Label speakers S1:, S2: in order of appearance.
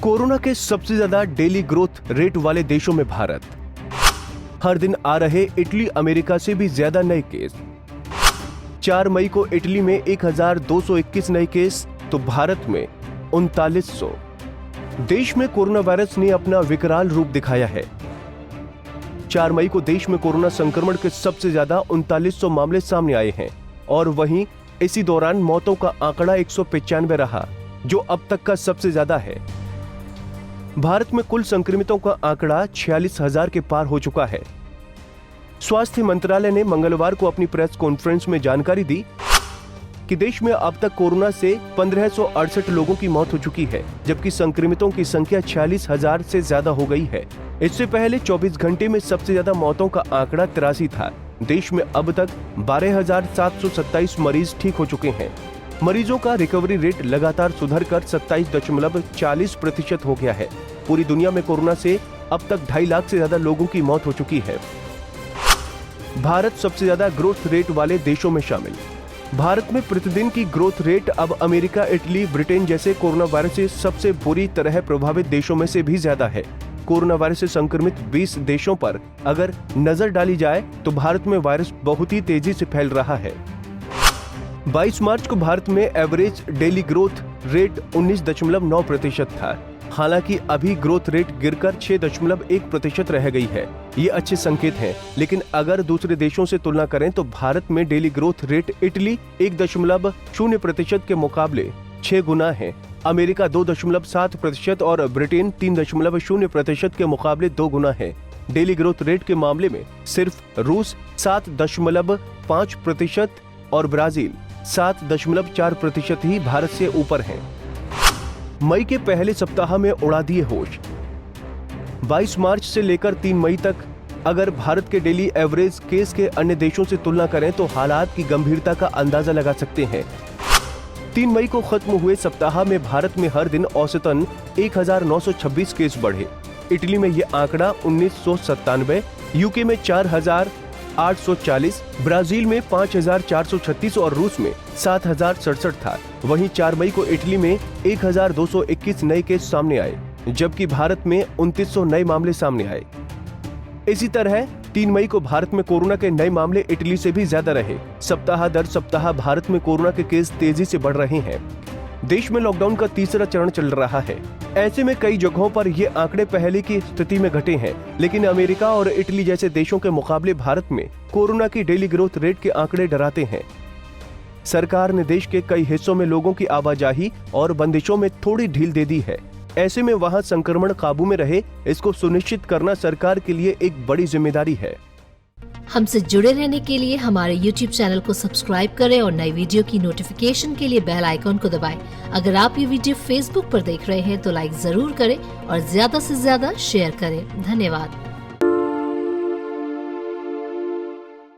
S1: Corona के सबसे ज्यादा डेली ग्रोथ रेट वाले देशों में भारत। हर दिन आ रहे इटली अमेरिका से भी ज्यादा नए केस। 4 मई को इटली में 1221 नए केस तो भारत में 3900। देश में कोरोना वायरस ने अपना विकराल रूप दिखाया है। 4 मई को देश में कोरोना संक्रमण के सबसे ज्यादा 3900 मामले सामने आए हैं और वहीं इसी दौरान मौतों का आंकड़ा 195 रहा, जो अब तक का सबसे ज्यादा है। भारत में कुल संक्रमितों का आंकड़ा 46,000 के पार हो चुका है। स्वास्थ्य मंत्रालय ने मंगलवार को अपनी प्रेस कॉन्फ्रेंस में जानकारी दी कि देश में अब तक कोरोना से 1568 लोगों की मौत हो चुकी है, जबकि संक्रमितों की संख्या 46,000 से ज्यादा हो गई है। इससे पहले 24 घंटे में सबसे ज्यादा मौतों का आंकड़ा 83 था। देश में अब तक 12,727 मरीज ठीक हो चुके हैं। मरीजों का रिकवरी रेट लगातार सुधरकर 27.40% हो गया है। पूरी दुनिया में कोरोना से अब तक 2.5 लाख से ज्यादा लोगों की मौत हो चुकी है। भारत सबसे ज्यादा ग्रोथ रेट वाले देशों में शामिल। भारत में प्रतिदिन की ग्रोथ रेट अब अमेरिका, इटली, ब्रिटेन जैसे कोरोना वायरस से सबसे बुरी तरह प्रभावित देशों में से भी ज्यादा है। कोरोना वायरस से संक्रमित 20 देशों पर अगर नजर डाली जाए तो भारत में वायरस बहुत ही तेजी से फैल रहा है। 22 मार्च को भारत में एवरेज डेली ग्रोथ रेट 19.9% था। हालांकि अभी ग्रोथ रेट गिरकर 6.1% रह गई है। ये अच्छे संकेत हैं, लेकिन अगर दूसरे देशों से तुलना करें तो भारत में डेली ग्रोथ रेट इटली 1.0% के मुकाबले 6 गुना है, अमेरिका 2.7% और ब्रिटेन 3.0% के मुकाबले 2 गुना है। डेली ग्रोथ रेट के मामले में सिर्फ रूस 7.5% और ब्राजील 7.4% ही भारत से ऊपर हैं। मई के पहले सप्ताह में उड़ा दिए होश। 22 मार्च से लेकर 3 मई तक अगर भारत के डेली एवरेज केस के अन्य देशों से तुलना करें तो हालात की गंभीरता का अंदाजा लगा सकते हैं। 3 मई को खत्म हुए सप्ताह में भारत में हर दिन औसतन 1926 केस बढ़े। इटली में यह आंकड़ा 1997, यूके में 4,840, ब्राजील में 5,436 और रूस में 7,067 था। वहीं 4 मई को इटली में 1,221 नए केस सामने आए, जबकि भारत में 2,900 नए मामले सामने आए। इसी तरह 3 मई को भारत में कोरोना के नए मामले इटली से भी ज्यादा रहे। सप्ताह दर सप्ताह भारत में कोरोना के केस तेजी से बढ़ रहे हैं। देश में लॉकडाउन का तीसरा चरण चल रहा है। ऐसे में कई जगहों पर ये आंकड़े पहले की स्थिति में घटे हैं, लेकिन अमेरिका और इटली जैसे देशों के मुकाबले भारत में कोरोना की डेली ग्रोथ रेट के आंकड़े डराते हैं। सरकार ने देश के कई हिस्सों में लोगों की आवाजाही और बंदिशों में थोड़ी ढील दे दी है। ऐसे में वहां संक्रमण काबू में रहे, इसको सुनिश्चित करना सरकार के लिए एक बड़ी जिम्मेदारी है।
S2: हमसे जुड़े रहने के लिए हमारे YouTube चैनल को सब्सक्राइब करें और नई वीडियो की नोटिफिकेशन के लिए बेल आइकॉन को दबाएं। अगर आप ये वीडियो Facebook पर देख रहे हैं तो लाइक जरूर करें और ज्यादा से ज्यादा शेयर करें। धन्यवाद।